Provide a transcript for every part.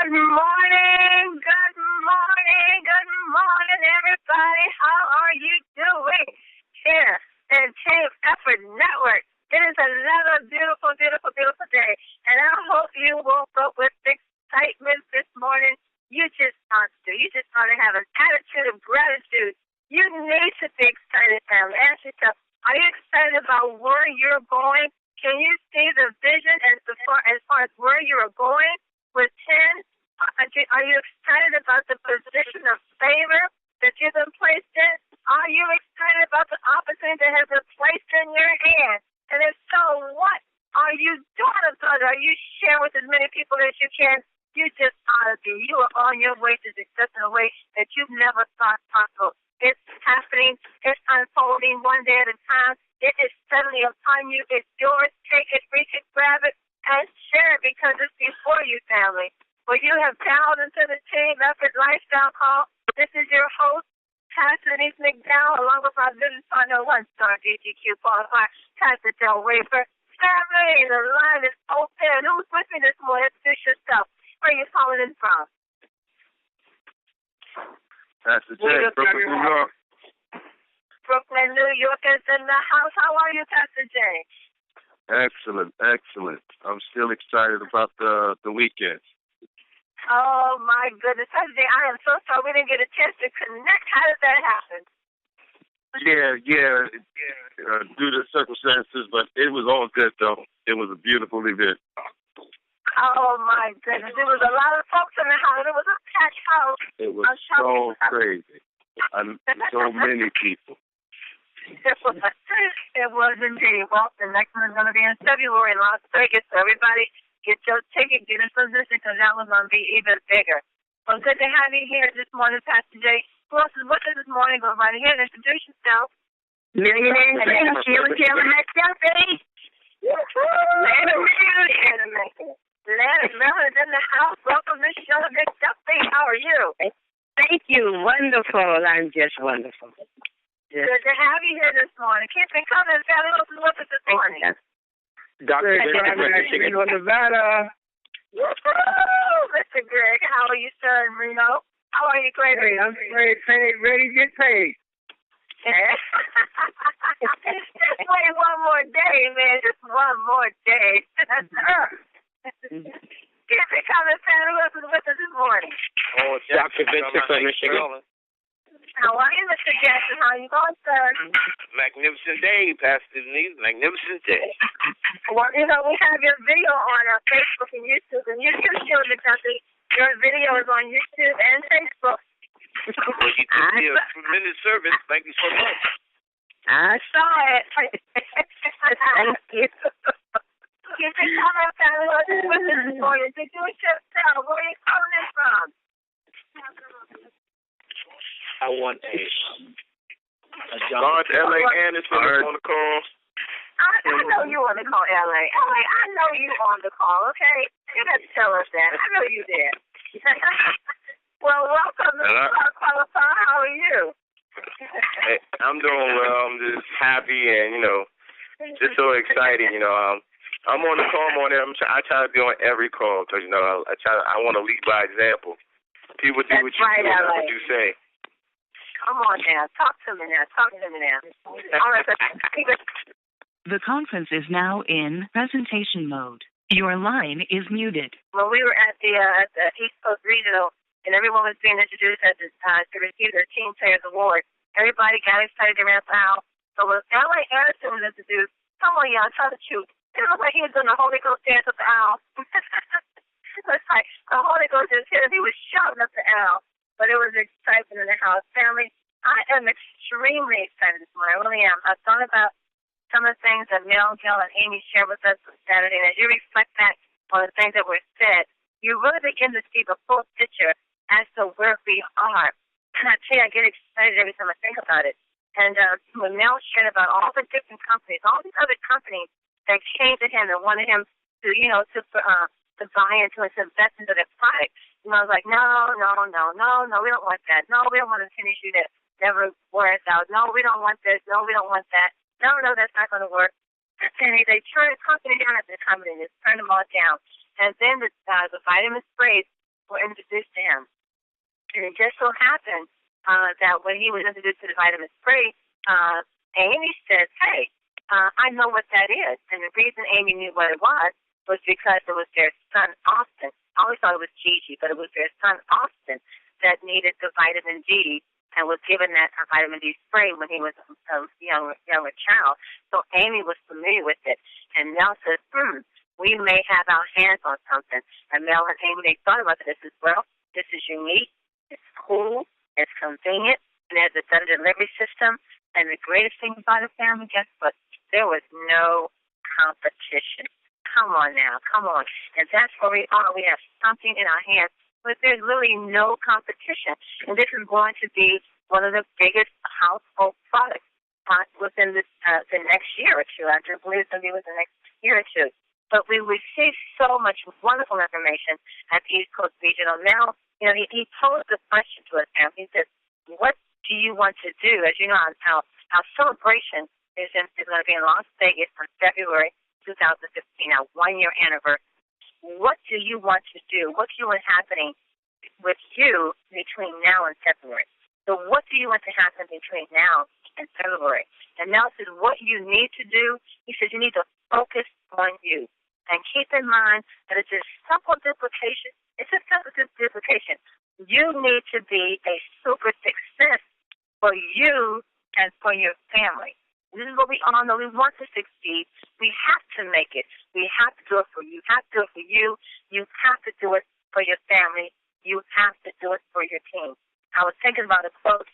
everybody. How are you doing? Here in Team Effort Network. It is another beautiful, beautiful, beautiful day, and I hope you woke up with excitement this morning. You just ought to. You just ought to have an attitude of gratitude. You need to be excited, family. Ask yourself, are you excited about where you're going? Can you see the vision as far as where you are going with 10? Are you excited about the position of favor that you've been placed in? Are you excited about the opportunity that has been placed in your hand? And if so, what are you doing about it? Are you sharing with as many people as you can? You just ought to be. You are on your way to success in a way that you've never thought possible. It's happening. It's unfolding one day at a time. It is suddenly upon you. It's yours. Take it, reach it, grab it, and share it because it's before you, family. Well, you have dialed into the Team Effort Lifestyle Call. This is your host, Pastor Denise McDowell, along with my business partner, one-star DGQ qualified, Pastor Joe Wafer. Family, the line is open. Who's with me this morning? Introduce yourself. Where are you calling in from? Pastor Jay, Brooklyn, New York. Brooklyn, New York is in the house. How are you, Pastor Jay? Excellent, excellent. I'm still excited about the weekend. Oh, my goodness. Pastor Jay, I am so sorry we didn't get a chance to connect. How did that happen? Yeah. Due to circumstances, but it was all good, though. It was a beautiful event. Oh, my goodness. There was a lot of folks in the house. It was a packed house. It was so crazy. So many people. It was indeed. Well, the next one is going to be in February in Las Vegas. So everybody, get your ticket, get in position, because that one's going to be even bigger. Well, good to have you here this morning, Pastor Jay. Who else is with us this morning? Go right ahead and introduce yourself. Millionaire James, Sheila myself, baby. Leonard Miller is in the house. Welcome to Sheila McDuffie. How are you? Thank you. Wonderful. I'm just wonderful. Good to have you here this morning. Keep it coming. Family, who's with us this morning? Dr. Greg from Nevada. Mr. Greg, how are you, sir, in Reno? How are you, Greg? Hey, I'm ready to get paid. Just wait one more day, man. Just one more day. Keep it coming, family. Who's with us this morning? Oh, it's Dr. Vincent from Michigan. How are you, Mr. Jackson? How are you going, sir? Magnificent day, Pastor Denise. Magnificent day. Well, we have your video on Facebook and YouTube. And YouTube shows McDuffie. Your video is on YouTube and Facebook. Well, you did me a tremendous service. Thank you so much. I saw it. Thank you. Keep it coming, family. What's with us this morning? Introduce yourself. Where are you calling in from? I want a God, L.A. Anderson is on the call. I know you on the call, L.A. L.A., I know you on the call, okay? You got to tell us that. I know you did. Well, welcome to Qualify. How are you? Hey, I'm doing well. I'm just happy and, just so excited. I'm on the call more than I try to be on every call because, I want to lead by example. People do what you do, not what you say. Come on now. Talk to me now. All right. The conference is now in presentation mode. Your line is muted. When we were at the East Coast Regional and everyone was being introduced to receive their Team Players Award, everybody got excited around the aisle. So when L.A. Anderson was introduced, come on, y'all, tell the truth. It looked like he was doing the Holy Ghost dance up the aisle. It was like the Holy Ghost just hit him. He was shouting up the aisle. But it was excitement in the house. Family, I am extremely excited this morning. I really am. I've thought about some of the things that Mel, Gail, and Amy shared with us on Saturday. And as you reflect back on the things that were said, you really begin to see the full picture as to where we are. And I tell you, I get excited every time I think about it. And when Mel shared about all the different companies, all these other companies that came to him and wanted him to, to buy into and to invest into their product. I was like, no, we don't want that. No, we don't want a tennis shoe that never wears out. No, we don't want this. No, we don't want that. No, that's not going to work. And they turned the company down at the company and just turned them all down. And then the vitamin sprays were introduced to him. And it just so happened that when he was introduced to the vitamin spray, Amy said, hey, I know what that is. And the reason Amy knew what it was because it was their son, Austin. I always thought it was Gigi, but it was their son, Austin, that needed the vitamin D and was given that vitamin D spray when he was a younger child. So Amy was familiar with it. And Mel said, we may have our hands on something. And Mel and Amy, they thought about this as well. This is unique. It's cool. It's convenient. And there's a done delivery system. And the greatest thing about the family, guess what? There was no competition. Come on now. Come on. And that's where we are. We have something in our hands, but there's really no competition. And this is going to be one of the biggest household products within the next year or two. I do believe it's going to be within the next year or two. But we receive so much wonderful information at the East Coast Regional. Now, he posed the question to us, and he said, what do you want to do? As you know, our celebration is going to be in Las Vegas on February 2015, our 1-year anniversary. What do you want to do? What do you want happening with you between now and February? So what do you want to happen between now and February? And Mel said, what you need to do, he said, you need to focus on you. And keep in mind that it's a simple duplication. It's a simple duplication. You need to be a super success for you and for your family. This is what we all know. We want to succeed. We have to make it. We have to do it for you. You have to do it for you. You have to do it for your family. You have to do it for your team. I was thinking about a quote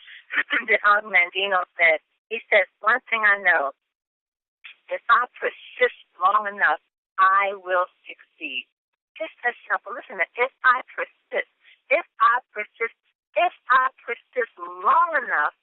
that Og Mandino said. He says, one thing I know, if I persist long enough, I will succeed. Just as simple. Listen, if I persist long enough,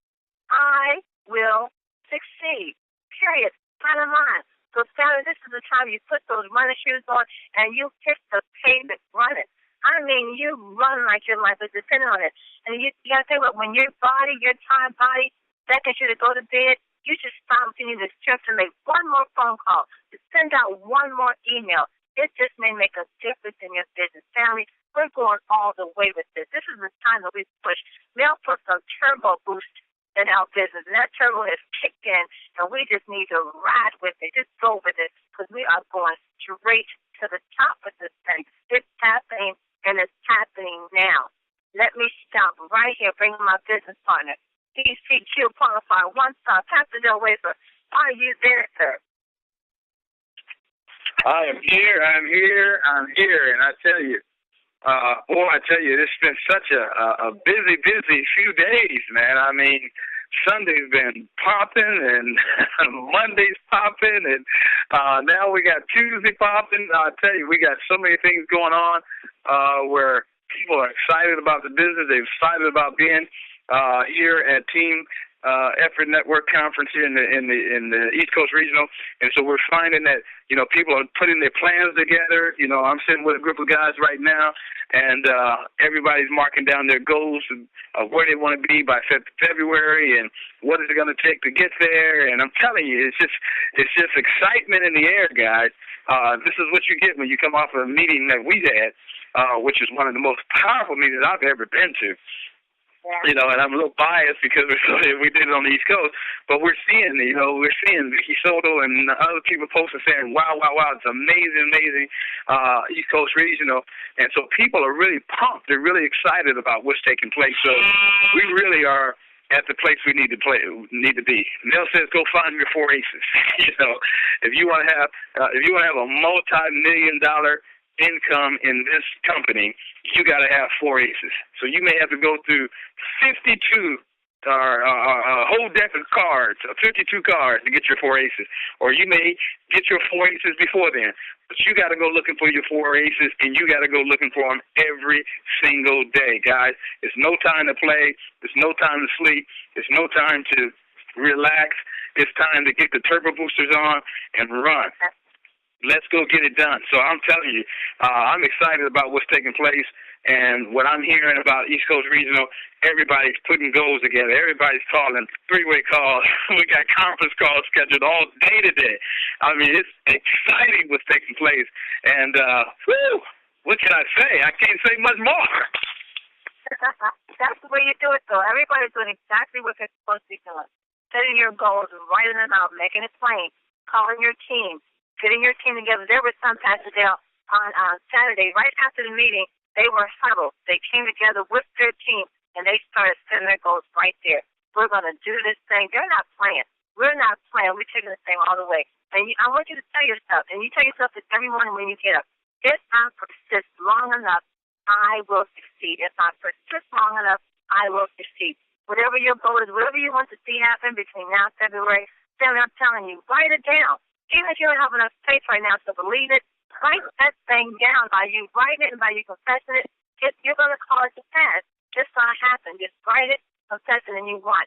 I will succeed. Period. Bottom line. So, Sally, this is the time you put those running shoes on and you hit the pavement running. I mean, you run like your life is dependent on it. And you got to think about when your tired body, beckons you to go to bed, you should stop if you need the strength to make one more phone call, to send out one more email. It just may make a difference in your business. Family, we're going all the way with this. This is the time that we push. Mel put some turbo boost in our business, and that turbo has kicked in, and we just need to ride with it. Just go with it, because we are going straight to the top of this thing. It's happening, and it's happening now. Let me stop right here, bring my business partner, DCQ Qualified One Star, Pastor Del Wafer. Are you there, sir? I am here, and I tell you, it's been such a busy few days, man. I mean, Sunday's been popping, and Monday's popping, and now we got Tuesday popping. I tell you, we got so many things going on where people are excited about the business. They're excited about being here at Team Effort Network Conference here in the East Coast Regional, and so we're finding that people are putting their plans together. I'm sitting with a group of guys right now, and everybody's marking down their goals of where they want to be by February, and what is it going to take to get there. And I'm telling you, it's just excitement in the air, guys. This is what you get when you come off of a meeting that we had, which is one of the most powerful meetings I've ever been to. And I'm a little biased because we did it on the East Coast, but we're seeing Vicky Soto and other people posting saying, wow, it's amazing, East Coast Regional. And so people are really pumped. They're really excited about what's taking place. So we really are at the place we need to be. Mel says, go find your 4 aces. If you want to have a multi-million-dollar income in this company, you got to have 4 aces. So you may have to go through 52 or a whole deck of cards, 52 cards to get your 4 aces. Or you may get your 4 aces before then. But you got to go looking for your 4 aces, and you got to go looking for them every single day, guys. It's no time to play. It's no time to sleep. It's no time to relax. It's time to get the turbo boosters on and run. Let's go get it done. So I'm telling you, I'm excited about what's taking place. And what I'm hearing about East Coast Regional, everybody's putting goals together. Everybody's calling 3-way calls. We got conference calls scheduled all day today. I mean, it's exciting what's taking place. And, what can I say? I can't say much more. That's the way you do it, though. Everybody's doing exactly what they're supposed to be doing. Setting your goals and writing them out, making it plain, calling your team, getting your team together. There was some Pastor Dale on Saturday, right after the meeting, they were huddled. They came together with their team, and they started setting their goals right there. We're going to do this thing. They're not playing. We're not playing. We're taking this thing all the way. And I want you to tell yourself, and you tell yourself this every morning when you get up, if I persist long enough, I will succeed. If I persist long enough, I will succeed. Whatever your goal is, whatever you want to see happen between now and February, then I'm telling you, write it down. Even if you don't have enough faith right now to believe it, write that thing down. By you writing it and by you confessing it, you're going to call it to pass. Just not happen. Just write it, confess it, and you watch.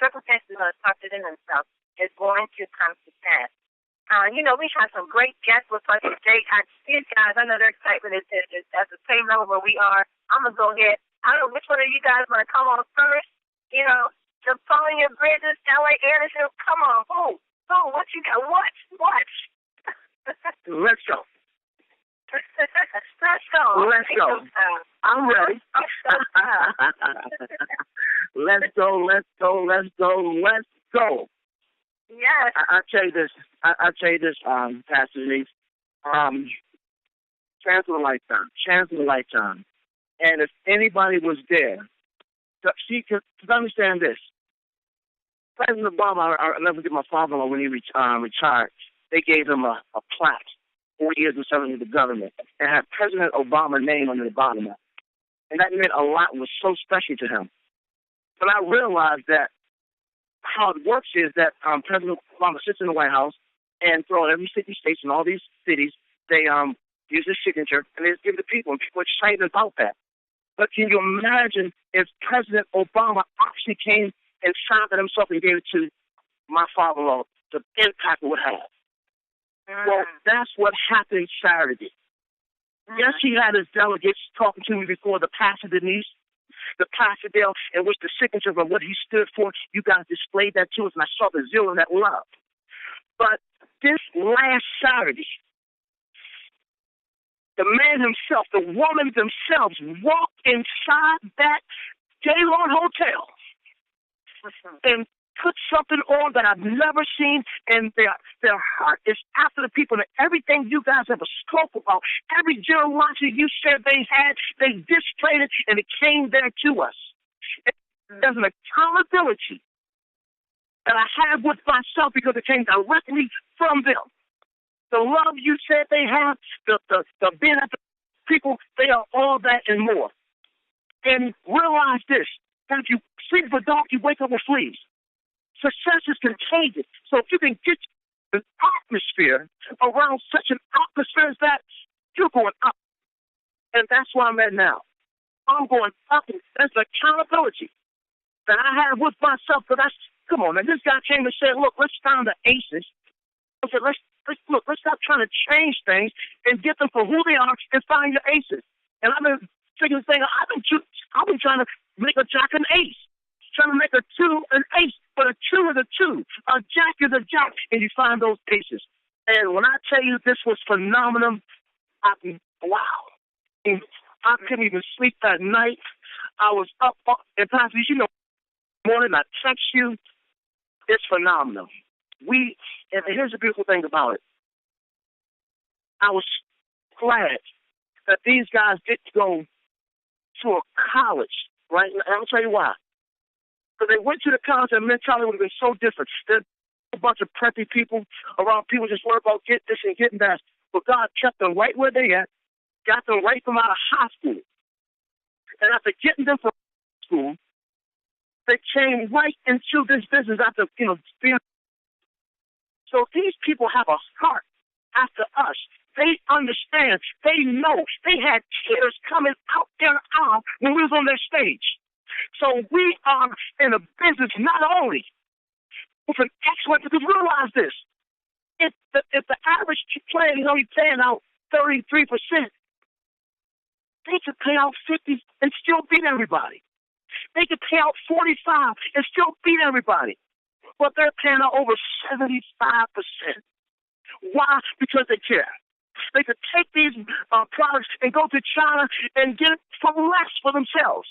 Circumstances are going to start to in themselves. It's going to come to pass. We have some great guests with us today. These guys, I know their excitement is at the same level where we are. I'm going to go ahead. I don't know which one of you guys want to come on first. The Following Your Bridges, L.A. Anderson. Come on. Who? What you got? What? Let's go. Let's go. Let's go. I'm ready. Let's go. Yes. I'll tell you this, Pastor Denise. Chance of a lifetime. And if anybody was there, to understand this, President Obama, I'll never forget my father-in-law when he retired, they gave him a plaque, 40 years of serving with the government, and had President Obama's name on the bottom of it. And that meant a lot, was so special to him. But I realized that how it works is that President Obama sits in the White House, and throughout every 50 states and all these cities, they use his signature, and they just give it to people, and people are excited about that. But can you imagine if President Obama actually came and signed it himself and gave it to my father-in-law, the impact it would have? Well, that's what happened Saturday. Yes, he had his delegates talking to me before, the Pastor Denise, the Pastor Dale, in which the signature of what he stood for, you guys displayed that to us, and I saw the zeal and that love. But this last Saturday, the man himself, the woman themselves, walked inside that day-long hotel and put something on that I've never seen, and their heart is after the people, and everything you guys ever spoke about, every generosity you said they had, they displayed it, and it came there to us. There's an accountability that I have with myself because it came directly from them. The love you said they have, the being at the people, they are all that and more. And realize this, that if you sleep with a dog, you wake up with fleas. Success is contagious. So if you can get an atmosphere around such an atmosphere as that, you're going up. And that's where I'm at now. I'm going up. That's the accountability that I have with myself. So come on, man. This guy came and said, look, let's find the aces. I said, let's stop trying to change things and get them for who they are and find your aces. And I've been thinking, I've been trying to make a jack an ace. Trying to make a two an ace, but a two is a two. A jack is a jack, and you find those aces. And when I tell you this was phenomenal, wow. I couldn't even sleep that night. I was up, and Pastor, morning I text you. It's phenomenal. And here's the beautiful thing about it. I was glad that these guys didn't go to a college, right? And I'll tell you why. Because they went to the college, and mentality would have been so different. There's a bunch of preppy people around, people just worry about getting this and getting that. But God kept them right where they at, got them right from out of high school. And after getting them from high school, they came right into this business after, being. So these people have a heart after us. They understand. They know. They had tears coming out their eyes when we was on their stage. So we are in a business not only with an excellent, because realize this, if the average player is only paying out 33%, they could pay out 50 and still beat everybody. They could pay out 45 and still beat everybody. But they're paying out over 75%. Why? Because they care. They could take these products and go to China and get it for less for themselves.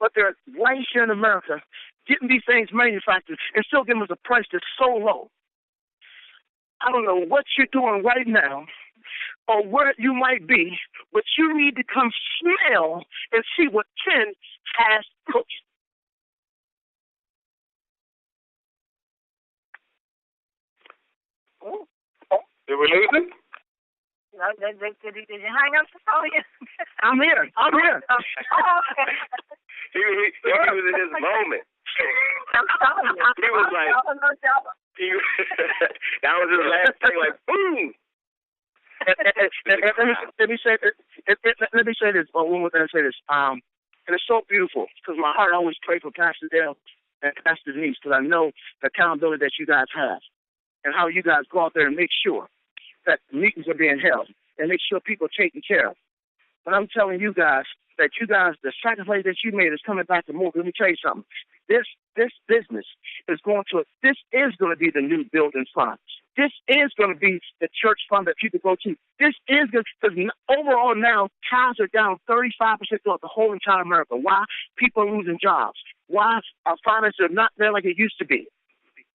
But they're right here in America getting these things manufactured and still giving us a price that's so low. I don't know what you're doing right now or where you might be, but you need to come smell and see what Ken has cooked. Did we lose him? No, did you hang up the phone? I'm here. Oh, okay. He was in his moment. He was like, that was his last thing, like, boom. Let me say this. One more thing. Say this. And it's so beautiful because my heart always prays for Pastor Dale and Pastor Denise because I know the accountability that you guys have and how you guys go out there and make sure that meetings are being held and make sure people are taken care of. But I'm telling you guys that the sacrifice that you made is coming back to more. Let me tell you something. This business is going to be the new building fund. This is going to be the church fund that people go to. This is going to, because overall now, tithes are down 35% throughout the whole entire America. Why? People are losing jobs. Why? Our finances are not there like it used to be.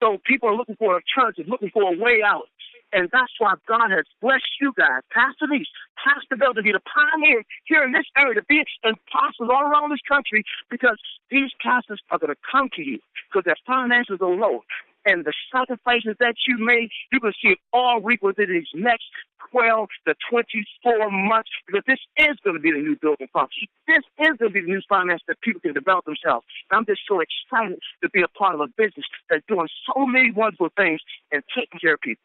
So people are looking for alternatives, looking for a way out. And that's why God has blessed you guys, Pastor Lee, Pastor Bill, to be the pioneer here in this area, to be in pastors all around this country, because these pastors are going to come to you because their finances are low. And the sacrifices that you made, you can see it all reap within these next 12 to 24 months, because this is going to be the new building fund. This is going to be the new finance that people can develop themselves. And I'm just so excited to be a part of a business that's doing so many wonderful things and taking care of people.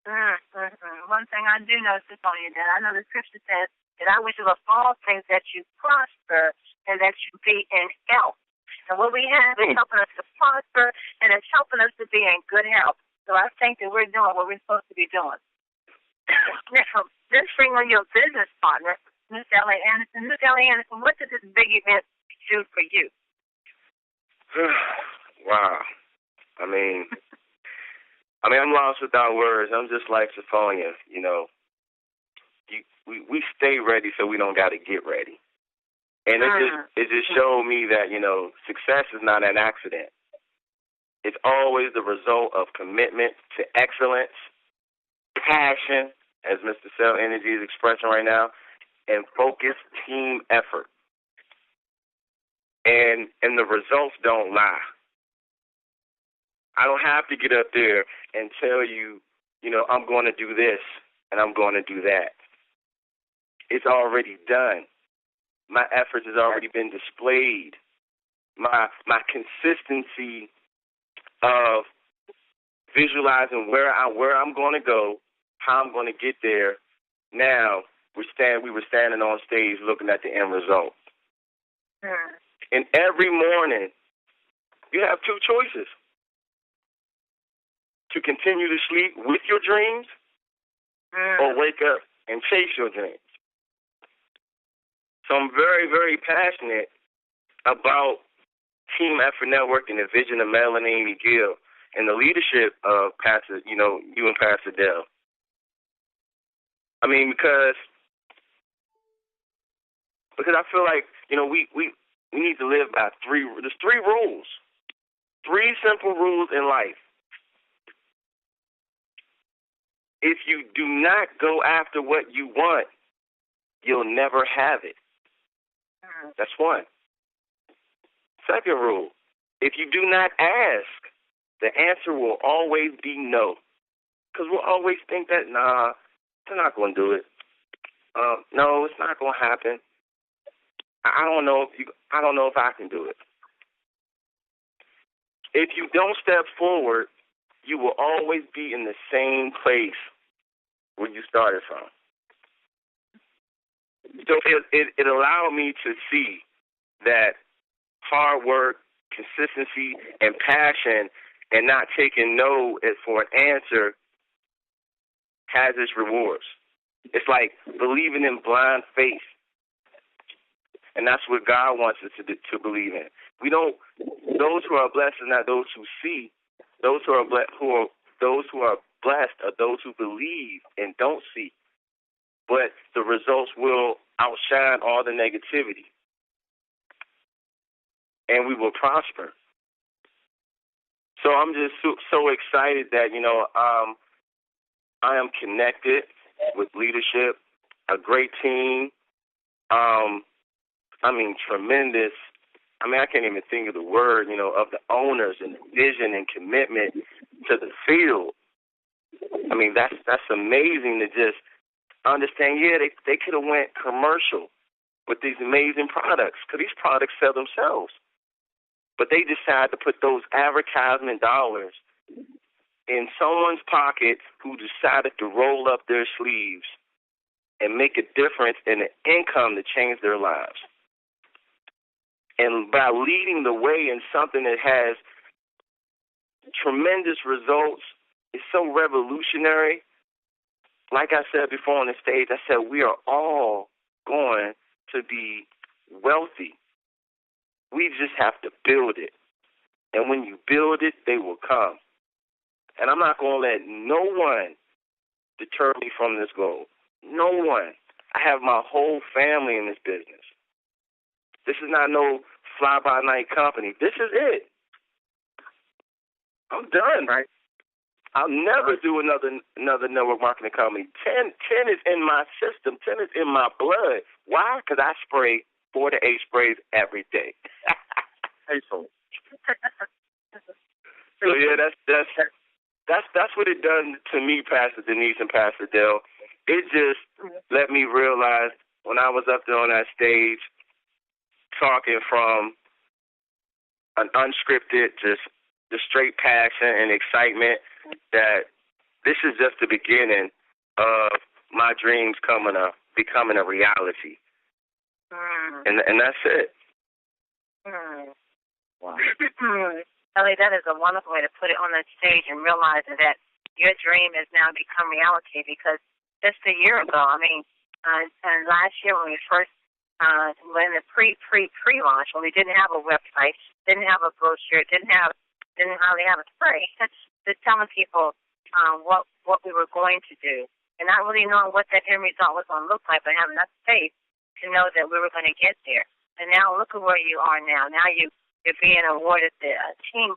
One thing I do know, Stephanie, that I know the scripture says that I wish above all things that you prosper and that you be in health. And what we have is helping us to prosper, and it's helping us to be in good health. So I think that we're doing what we're supposed to be doing. Now, let's bring on your business partner, Miss L.A. Anderson. Miss L.A. Anderson, what did this big event do for you? Wow. I mean, I'm lost without words. I'm just like Sophia, you know. We stay ready so we don't got to get ready. And it just showed me that, you know, success is not an accident. It's always the result of commitment to excellence, passion, as Mr. Cell Energy is expressing right now, and focused team effort. And the results don't lie. I don't have to get up there and tell you, you know, I'm going to do this and I'm going to do that. It's already done. My efforts has already been displayed. My consistency of visualizing where I'm going to go, how I'm going to get there. Now we were standing on stage looking at the end result. And every morning you have two choices: to continue to sleep with your dreams or wake up and chase your dreams. So I'm very, very passionate about Team Effort Network and the vision of Melanie McGill and the leadership of Pastor, you know, you and Pastor Dell. I mean, because I feel like, you know, we need to live by there's three rules, 3 simple rules in life. If you do not go after what you want, you'll never have it. That's one. Second rule, if you do not ask, the answer will always be no. Because we'll always think that, nah, they're not going to do it. No, it's not going to happen. I don't know if I can do it. If you don't step forward, you will always be in the same place where you started from. So it allowed me to see that hard work, consistency, and passion, and not taking no for an answer has its rewards. It's like believing in blind faith. And that's what God wants us to believe in. We don't. Those who are blessed are not those who see. Those who are blessed are those who believe and don't see. But the results will outshine all the negativity. And we will prosper. So I'm just so excited that, I am connected with leadership, a great team. Tremendous. I can't even think of the word, of the owners and the vision and commitment to the field. That's amazing to just understand. Yeah, they could have went commercial with these amazing products because these products sell themselves. But they decided to put those advertisement dollars in someone's pocket who decided to roll up their sleeves and make a difference in the income to change their lives. And by leading the way in something that has tremendous results, it's so revolutionary. Like I said before on the stage, I said we are all going to be wealthy. We just have to build it. And when you build it, they will come. And I'm not going to let no one deter me from this goal. No one. I have my whole family in this business. This is not no fly-by-night company. This is it. I'm done. Right. I'll never do another network marketing company. 10 is in my system. 10 is in my blood. Why? Because I spray 4 to 8 sprays every day. So yeah, that's what it done to me, Pastor Denise and Pastor Dale. It just let me realize when I was up there on that stage talking from an unscripted, just the straight passion and excitement, that this is just the beginning of my dreams becoming a reality. And that's it. Wow. Ellie, that is a wonderful way to put it on that stage and realizing that your dream has now become reality, because just a year ago, and last year when we first when the pre-launch, when we didn't have a website, didn't have a brochure, didn't hardly have a spray, just telling people what we were going to do, and not really knowing what that end result was going to look like, but having enough faith to know that we were going to get there. And now look at where you are now. Now you're being awarded the Team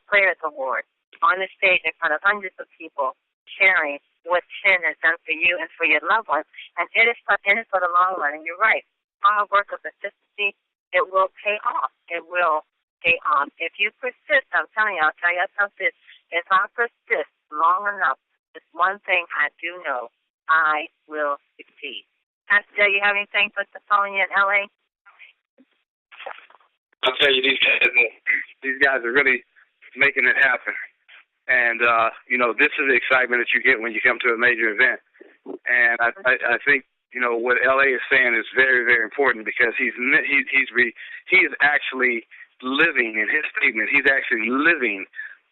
Players Award on the stage in front of hundreds of people, sharing what sin has done for you and for your loved ones. And it is for the long run. And you're right. Hard work of consistency, it will pay off. It will pay off. If you persist, I'm telling you, I'll tell you something. If I persist long enough, there's one thing I do know. I will succeed. Pastor, you have anything for Sonia in L.A.? I'll tell you, these guys are really making it happen. And, this is the excitement that you get when you come to a major event. And I think, what L.A. is saying is very, very important, because he is actually living in his statement. He's actually living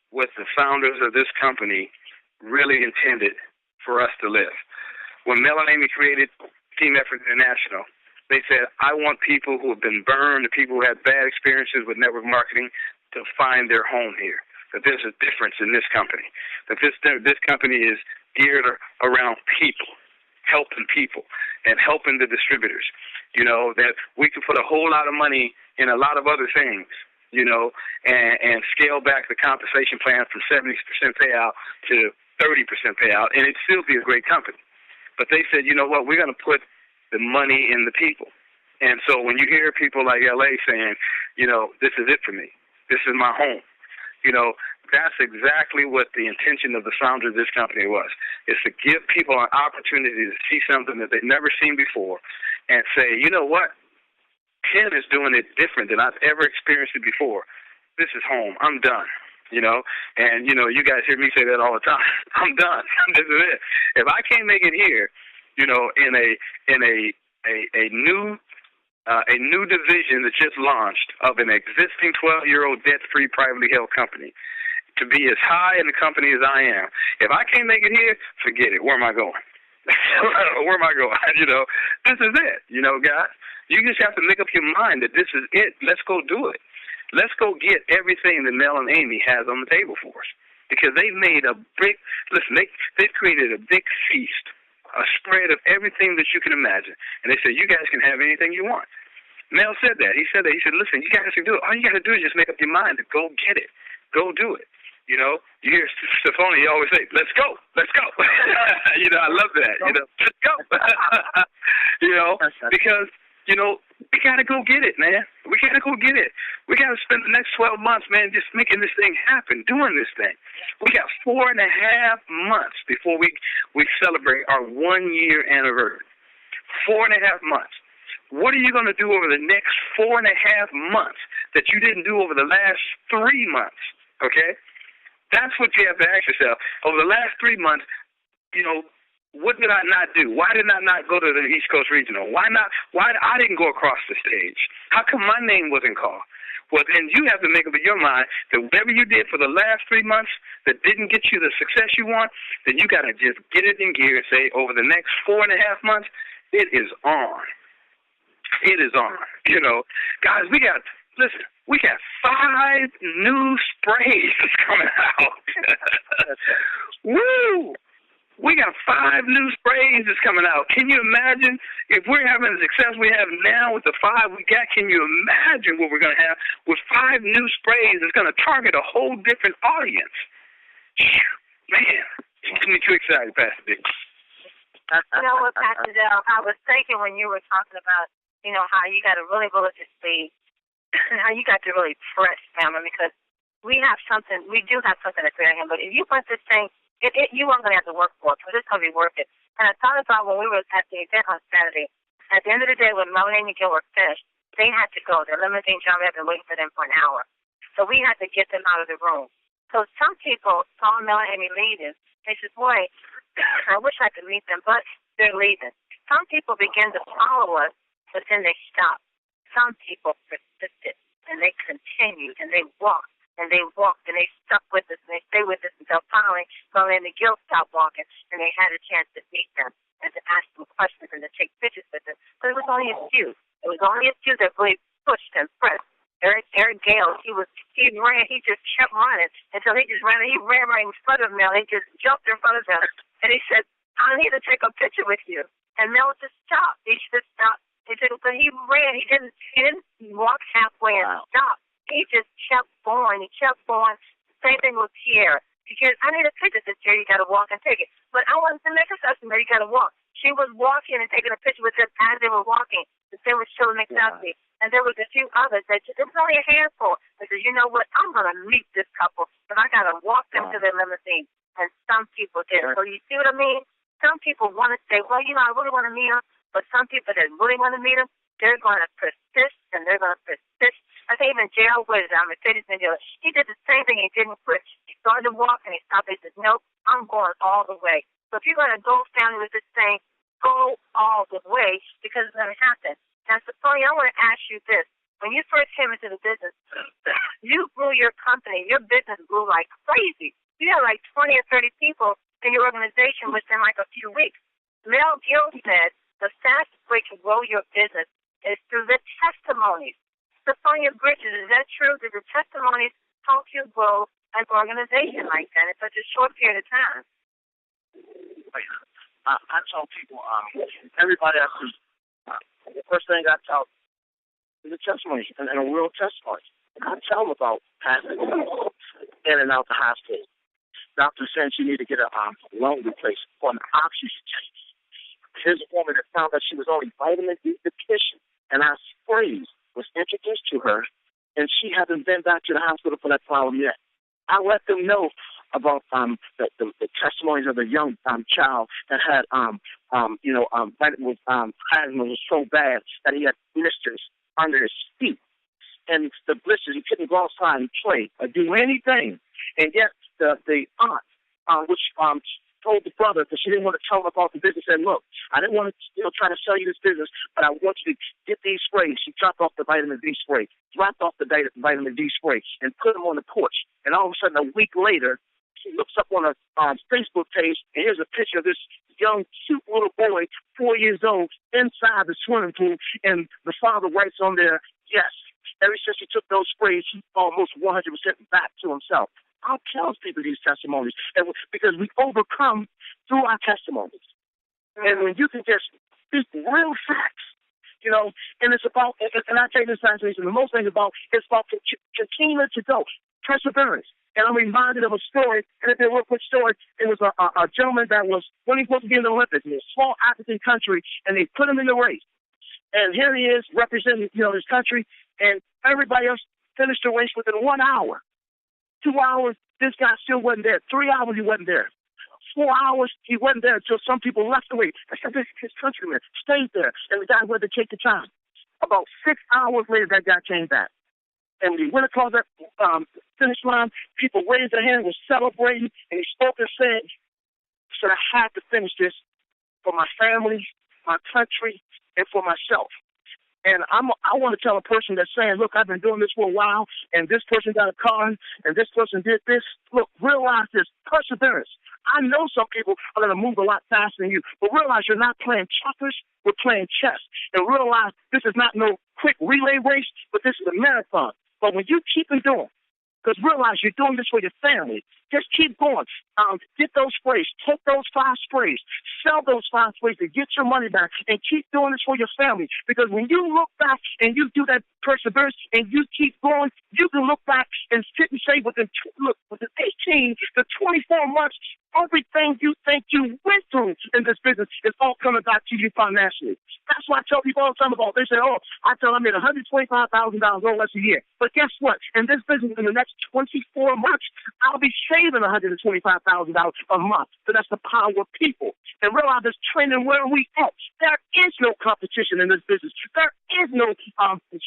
what the founders of this company really intended for us to live. When Mel and Amy created Team Effort International, they said, I want people who have been burned, the people who had bad experiences with network marketing, to find their home here, that there's a difference in this company, that this company is geared around people, helping people, and helping the distributors, that we can put a whole lot of money in a lot of other things, and scale back the compensation plan from 70% payout to 30% payout, and it'd still be a great company. But they said, you know what, we're going to put the money in the people. And so when you hear people like L.A. saying, this is it for me, this is my home, that's exactly what the intention of the founder of this company was, is to give people an opportunity to see something that they've never seen before and say, you know what, Ken is doing it different than I've ever experienced it before. This is home. I'm done. And you guys hear me say that all the time. I'm done. This is it. If I can't make it here, in a new division that just launched of an existing 12-year-old debt-free privately held company, to be as high in the company as I am, if I can't make it here, forget it. Where am I going? Where am I going? This is it. Guys, you just have to make up your mind that this is it. Let's go do it. Let's go get everything that Mel and Amy has on the table for us. because they've made a big, listen, they've created a big feast, a spread of everything that you can imagine. And they said, you guys can have anything you want. Mel said that. He said that. He said, listen, you guys can do it. All you got to do is just make up your mind to go get it. Go do it. You know, you hear Stephanie always say, let's go, let's go. You know, I love that. You know, let's go. You know, because, you know, we got to go get it, man. We got to go get it. We got to spend the next 12 months, man, just making this thing happen, doing this thing. We got 4.5 months before we celebrate our 1-year anniversary. 4.5 months. What are you going to do over the next 4.5 months that you didn't do over the last 3 months? Okay? That's what you have to ask yourself. Over the last 3 months, you know, what did I not do? Why did I not go to the East Coast Regional? Why I didn't go across the stage? How come my name wasn't called? Well, then you have to make up in your mind that whatever you did for the last 3 months that didn't get you the success you want, then you got to just get it in gear and say, over the next 4.5 months, it is on. It is on. You know, guys, we got 5 new sprays coming out. Woo! We got 5 new sprays that's coming out. Can you imagine if we're having the success we have now with the 5 we got? Can you imagine what we're going to have with 5 new sprays that's going to target a whole different audience? Man, it's getting me too excited, Pastor Dick. You know what, Pastor Dell, I was thinking when you were talking about, you know, how you got to really roll up your sleeves, how you got to really press, family, because we do have something to create him, but if you put this thing, you aren't going to have to work for it, because it's going to be worth it. And I thought about when we were at the event on Saturday, at the end of the day when Melanie and Gil were finished, they had to go. Their limousine driver had been waiting for them for an hour. So we had to get them out of the room. So some people saw Melanie leaving. They said, boy, I wish I could meet them, but they're leaving. Some people begin to follow us, but then they stop. Some people persisted, and they continued, and they walked. And they walked, and they stuck with us, and they stayed with us until finally Melanie and Gil stopped walking, and they had a chance to meet them and to ask them questions and to take pictures with them. But it was only a few. It was only a few that really pushed and pressed. Eric Gale, he just kept running until he ran right in front of Mel. He just jumped in front of him, and he said, I need to take a picture with you. And Mel just stopped. He just stopped. But he ran. He didn't walk halfway and stop. He just kept going. He kept going. Same thing with Pierre. Because I need a picture. I said, Pierre, you got to walk and take it. But I wanted to make a assessment that you got to walk. She was walking and taking a picture with them as they were walking. The same was Sheila McDuffie. And there was a few others that there was only a handful. I said, you know what? I'm going to meet this couple, but I got to walk them to their limousine. And some people did. So you see what I mean? Some people want to say, well, you know, I really want to meet them. But some people that really want to meet them, they're going to persist, and they're going to persist. I think even J.L. Wood, Mercedes-Benz dealer, he did the same thing. He didn't quit. He started to walk, and he stopped. He said, nope, I'm going all the way. So if you're going to go family with this thing, go all the way, because it's going to happen. Now, Sophia, I want to ask you this. When you first came into the business, you grew your company. Your business grew like crazy. You had like 20 or 30 people in your organization within like a few weeks. Mel Gill said the fastest way to grow your business is through the testimonies. Sophia Bridges, is that true? Did the testimonies help you grow an organization like that in such a short period of time? I tell people, everybody has to, the first thing I tell is a testimony, and a real testimony. I tell them about passing in and out the hospital. Doctor said she needed to get a lung replacement for an oxygen tank. Here's a woman that found that she was only vitamin D deficient, and our sprays was introduced to her, and she hasn't been back to the hospital for that problem yet. I let them know about the testimonies of the young child that had asthma was so bad that he had blisters under his feet, and the blisters, he couldn't go outside and play or do anything, and yet the aunt, which told the brother, because she didn't want to tell him about the business, said, look, I didn't want to try to sell you this business, but I want you to get these sprays. She dropped off the vitamin D spray, dropped off the vitamin D spray, and put them on the porch. And all of a sudden, a week later, she looks up on her Facebook page, and here's a picture of this young, cute little boy, 4 years old, inside the swimming pool, and the father writes on there, yes, ever since he took those sprays, he's almost 100% back to himself. I'll tell people these testimonies, and because we overcome through our testimonies. And when you can just speak real facts, you know, and it's about, and I tell you this translation, the most thing about, it's about continuing to go, perseverance. And I'm reminded of a story, and it's a real quick story. It was a gentleman that was, when he was supposed to be in the Olympics, in a small African country, and they put him in the race. And here he is representing, you know, his country, and everybody else finished the race within 1 hour. 2 hours, this guy still wasn't there. 3 hours, he wasn't there. 4 hours, he wasn't there until some people left the way. I said, his countryman stayed there, and the guy had to take the time. About 6 hours later, that guy came back. And when he went across that finish line, people raised their hand, was celebrating, and he spoke and said, I had to finish this for my family, my country, and for myself. And I want to tell a person that's saying, look, I've been doing this for a while, and this person got a car, and this person did this. Look, realize this, perseverance. I know some people are going to move a lot faster than you, but realize you're not playing checkers, we're playing chess. And realize this is not no quick relay race, but this is a marathon. But when you keep on doing, because realize you're doing this for your family, just keep going. Get those sprays. Take those 5 sprays. Sell those 5 sprays to get your money back, and keep doing this for your family. Because when you look back and you do that perseverance and you keep going, you can look back and sit and say within 18 to 24 months, everything you think you went through in this business is all coming back to you financially. That's why I tell people all the time about. They say, I made $125,000 or less a year. But guess what? In this business, in the next 24 months, I'll be saving $125,000 a month. So that's the power of people. And realize this training where we at. There is no competition in this business. There is no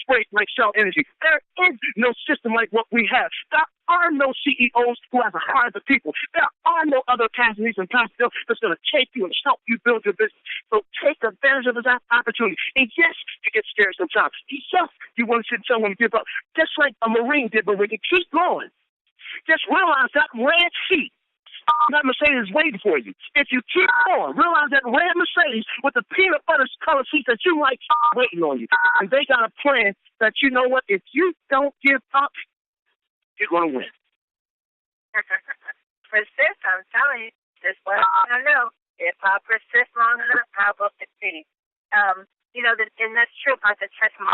spray like Shell Energy. There is no system like what we have. There are no CEOs who have hired the people. There are no other companies and pastors that's going to take you and help you build your business. So take advantage of this opportunity. And yes, you get scared sometimes. Yes, you want to sit someone give up. Just like a Marine did, but when you keep going, just realize that red seat, that Mercedes is waiting for you. If you keep going, realize that red Mercedes with the peanut butter color seat that you like waiting on you. And they got a plan that, you know what, if you don't give up, you're going to win. Persist, I'm telling you. This is what I know. If I persist long enough, I will succeed. You know, and that's true about the testimony.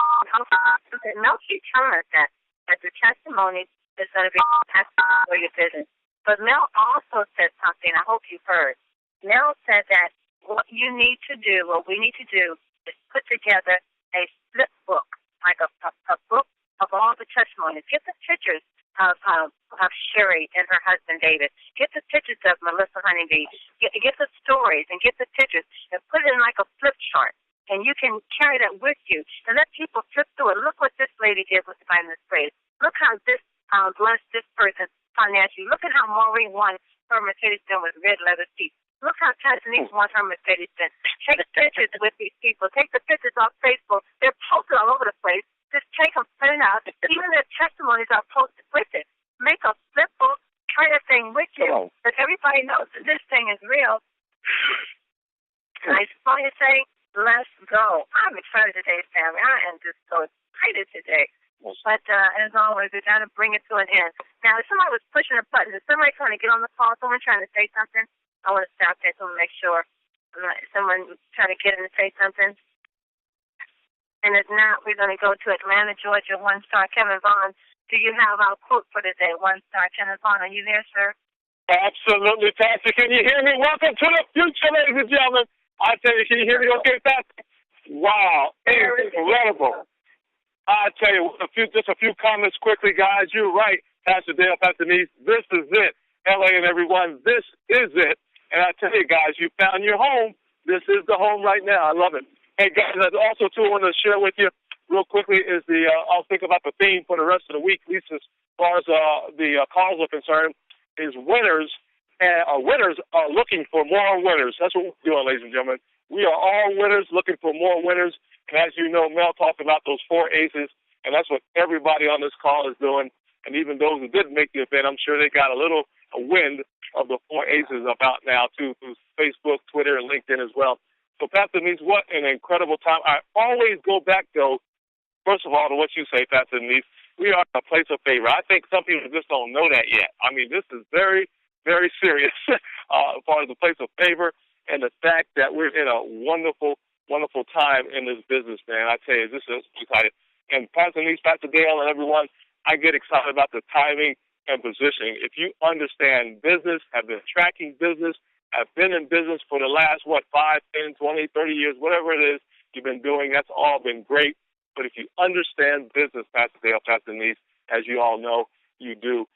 Mel keeps telling us that the testimony is going to be testimony for your business. But Mel also said something I hope you've heard. Mel said that what you need to do, what we need to do, is put together a flip book, like a book of all the testimonies. Get the pictures of Sherry and her husband David. Get the pictures of Melissa Honeybee. Get the stories and get the pictures and put it in like a flip chart. And you can carry that with you and let people flip through it. Look what this lady did with the vitamin sprays. Look how this blessed this person financially. Look at how Maureen won her Mercedes-Benz with red leather seats. Look how Denise won her Mercedes-Benz. Take pictures with these people. Take the pictures off Facebook. They're posted all over the place. Just take them, print it out. Even their testimonies are posted with it. Make a flip book, carry that thing with you, that everybody knows that this thing is real. And I just want to say, let's go. I'm excited today, family. I am just so excited today. But as always, we got to bring it to an end. Now, if somebody was pushing a button, is somebody trying to get on the call? Someone trying to say something? I want to stop there so make sure. Someone trying to get in and say something? And if not, we're going to go to Atlanta, Georgia, 1-star Kevin Vaughn. Do you have our quote for today? 1-star Kevin Vaughn. Are you there, sir? Absolutely, Pastor. Can you hear me? Welcome to the future, ladies and gentlemen. I tell you, can you hear me okay, Pastor? Wow, incredible. I tell you, just a few comments quickly, guys. You're right, Pastor Dale, Pastor Denise. This is it. LA and everyone, this is it. And I tell you, guys, you found your home. This is the home right now. I love it. Hey, guys, I also, too, want to share with you real quickly is I'll think about the theme for the rest of the week, at least as far as the calls are concerned, is winners. And winners are looking for more winners. That's what we're doing, ladies and gentlemen. We are all winners looking for more winners. And as you know, Mel talked about those 4 aces, and that's what everybody on this call is doing. And even those who didn't make the event, I'm sure they got a wind of the 4 aces about now, too, through Facebook, Twitter, and LinkedIn as well. So, Pastor Denise, what an incredible time. I always go back, though, first of all, to what you say, Pastor Denise, we are a place of favor. I think some people just don't know that yet. I mean, this is very, very serious as far as the place of favor and the fact that we're in a wonderful, wonderful time in this business, man. I tell you, this is exciting. And Pastor Denise, Pastor Dale, and everyone, I get excited about the timing and positioning. If you understand business, have been tracking business, have been in business for the last, 5, 10, 20, 30 years, whatever it is you've been doing, that's all been great. But if you understand business, Pastor Dale, Pastor Denise, as you all know, you do,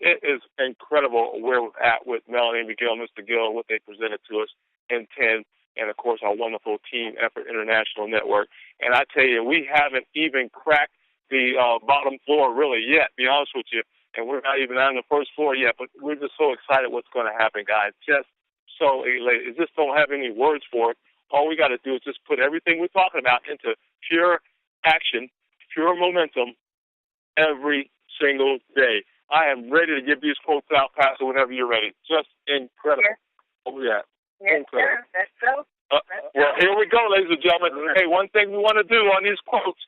it is incredible where we're at with Melanie McGill, Mr. Gill, what they presented to us in 10, and, of course, our wonderful Team Effort International Network. And I tell you, we haven't even cracked the bottom floor really yet, to be honest with you, and we're not even on the first floor yet, but we're just so excited what's going to happen, guys. Just so elated. Just don't have any words for it. All we got to do is just put everything we're talking about into pure action, pure momentum every single day. I am ready to give these quotes out, Pastor, whenever you're ready. Just incredible. Yes. Oh, yeah. Yes, incredible. sir. That's so. Well, here we go, ladies and gentlemen. Hey, one thing we want to do on these quotes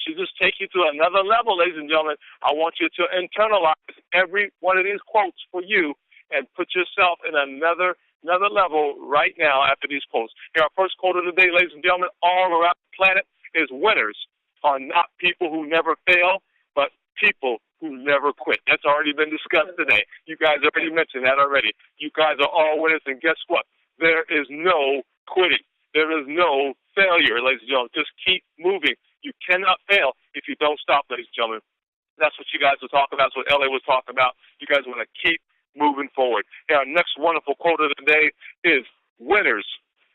should just take you to another level, ladies and gentlemen. I want you to internalize every one of these quotes for you and put yourself in another level right now after these quotes. Here, our first quote of the day, ladies and gentlemen, all around the planet is winners are not people who never fail, but people who never quit. That's already been discussed today. You guys already mentioned that already. You guys are all winners, and guess what? There is no quitting. There is no failure, ladies and gentlemen. Just keep moving. You cannot fail if you don't stop, ladies and gentlemen. That's what you guys were talking about. That's what L.A. was talking about. You guys want to keep moving forward. And our next wonderful quote of the day is, winners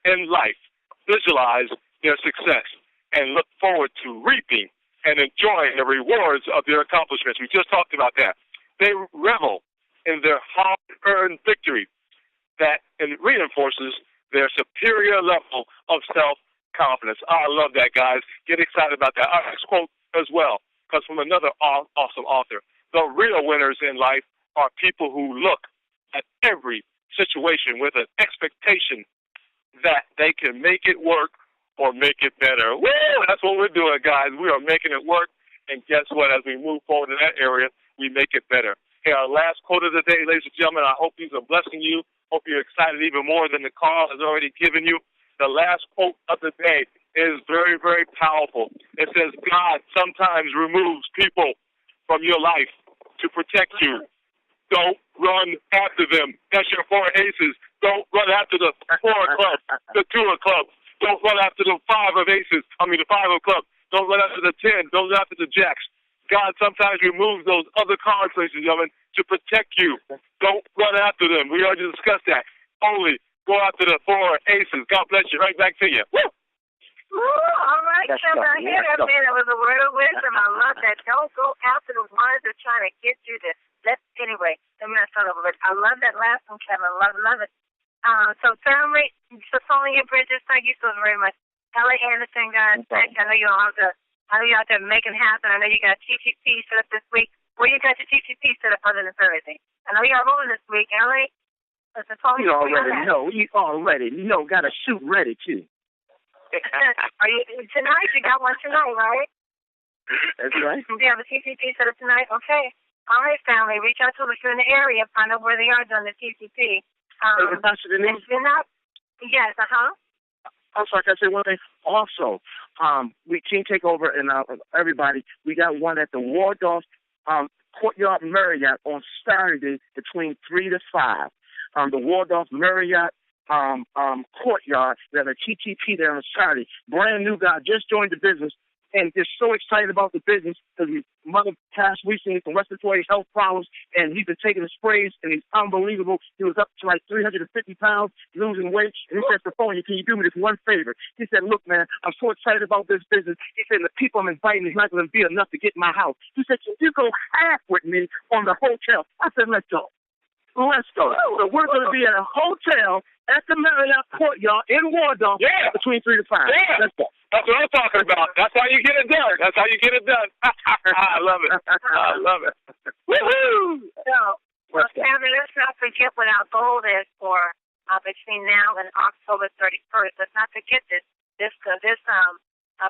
in life visualize their success and look forward to reaping and enjoying the rewards of their accomplishments. We just talked about that. They revel in their hard-earned victory that reinforces their superior level of self-confidence. I love that, guys. Get excited about that. Our next quote as well comes from another awesome author. The real winners in life are people who look at every situation with an expectation that they can make it work or make it better. Woo! That's what we're doing, guys. We are making it work, and guess what? As we move forward in that area, we make it better. Hey, our last quote of the day, ladies and gentlemen, I hope these are blessing you. Hope you're excited even more than the Carl has already given you. The last quote of the day is very, very powerful. It says, God sometimes removes people from your life to protect you. Don't run after them. That's your 4 aces. Don't run after the 4 of clubs, the 2 of clubs. Don't run after the 5 of aces. The 5 of clubs. Don't run after the 10. Don't run after the jacks. God sometimes removes those other cards, ladies and gentlemen, to protect you. Don't run after them. We already discussed that. Only go after the 4 aces. God bless you. Right back to you. Woo! Ooh, all right, so I hear that, man. It was a word of wisdom. I love that. Don't go after the ones that are trying to get you to. Anyway, let me not start over. I love that last one, Kevin. Love it. So family, Sophia Bridges, thank you so very much. L.A. Anderson, guys, thanks. I know you're out there making it happen. I know you got TTP set up this week. Where you got your TTP set up other than Thursday? I know you're rolling this week, L.A. You already know. Got a shoot ready, too. Are you tonight? You got one tonight, right? That's right. Do you have a TTP set up tonight? Okay. All right, family. Reach out to them if you're in the area. Find out where they are doing the TTP. If you're not, yes, I'm sorry, can I say one thing? Also, we Team Takeover and everybody, we got one at the Waldorf Courtyard Marriott on Saturday between 3 to 5. The Waldorf Marriott Courtyard. We have a TTP there on Saturday. Brand new guy, just joined the business, and just so excited about the business because his mother passed recently from respiratory health problems, and he's been taking the sprays, and he's unbelievable. He was up to like 350 pounds, losing weight, and he said, Sophia, can you do me this one favor? He said, look, man, I'm so excited about this business. He said, the people I'm inviting is not going to be enough to get my house. He said, can you go half with me on the hotel? I said, let's go. Let's go. So we're going to be at a hotel at the Marriott Courtyard in Waldorf between 3 to 5. Yeah. Let's go. That's what I'm talking about. That's how you get it done. I love it. I love it. Woohoo! Family, let's not forget what our goal is for between now and October 31st. Let's not forget this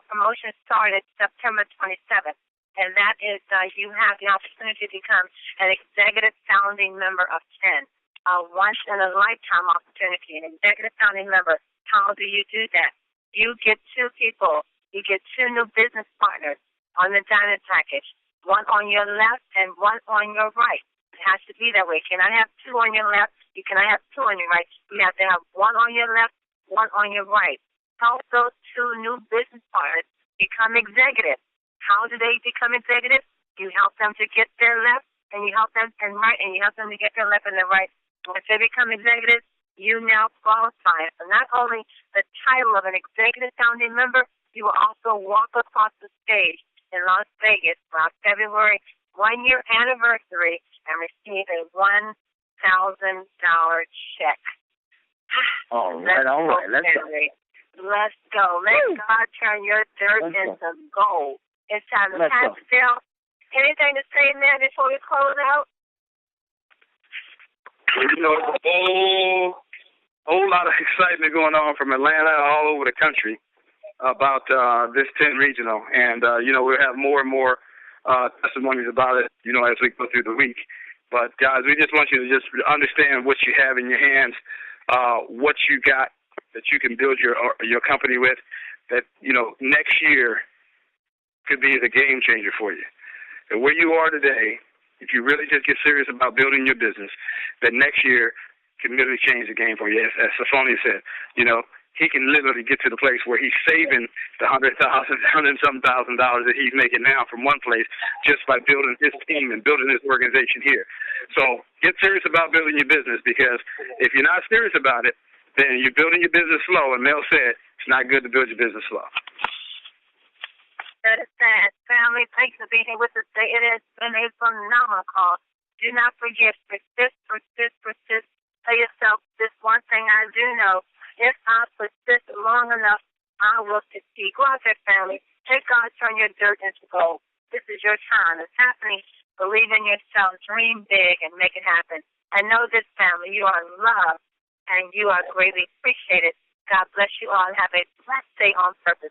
promotion started September 27th. and that is you have the opportunity to become an executive founding member of 10. A once-in-a-lifetime opportunity, an executive founding member. How do you do that? You get 2 people. You get 2 new business partners on the diamond package, one on your left and one on your right. It has to be that way. You cannot have 2 on your left. You cannot have 2 on your right. You have to have one on your left, one on your right. Help those 2 new business partners become executives. How do they become executives? You help them to get their left, and you help them and right, and you help them to get their left and their right. Once they become executives, you now qualify for not only the title of an executive founding member, you will also walk across the stage in Las Vegas for our February 1-year anniversary and receive a $1,000 check. All right. Let's go. Let's go. Let God turn your dirt into gold. It's time to pass it down. Anything to say, man, before we close out? You know, a whole lot of excitement going on from Atlanta all over the country about this 10 regional. And, we'll have more and more testimonies about it, as we go through the week. But, guys, we just want you to just understand what you have in your hands, what you got that you can build your company with, that, next year could be the game changer for you. And where you are today, if you really just get serious about building your business, that next year can literally change the game for you. As Sophronia said, he can literally get to the place where he's saving the $100,000 that he's making now from one place just by building his team and building his organization here. So get serious about building your business, because if you're not serious about it, then you're building your business slow. And Mel said it's not good to build your business slow. That is sad. Family, thanks for being here with us today. It has been a phenomenal call. Do not forget, persist. Tell yourself this one thing I do know. If I persist long enough, I will succeed. Go out there, family. Take God, turn your dirt into gold. This is your time. It's happening. Believe in yourself. Dream big and make it happen. And know this, family. You are loved and you are greatly appreciated. God bless you all and have a blessed day on purpose.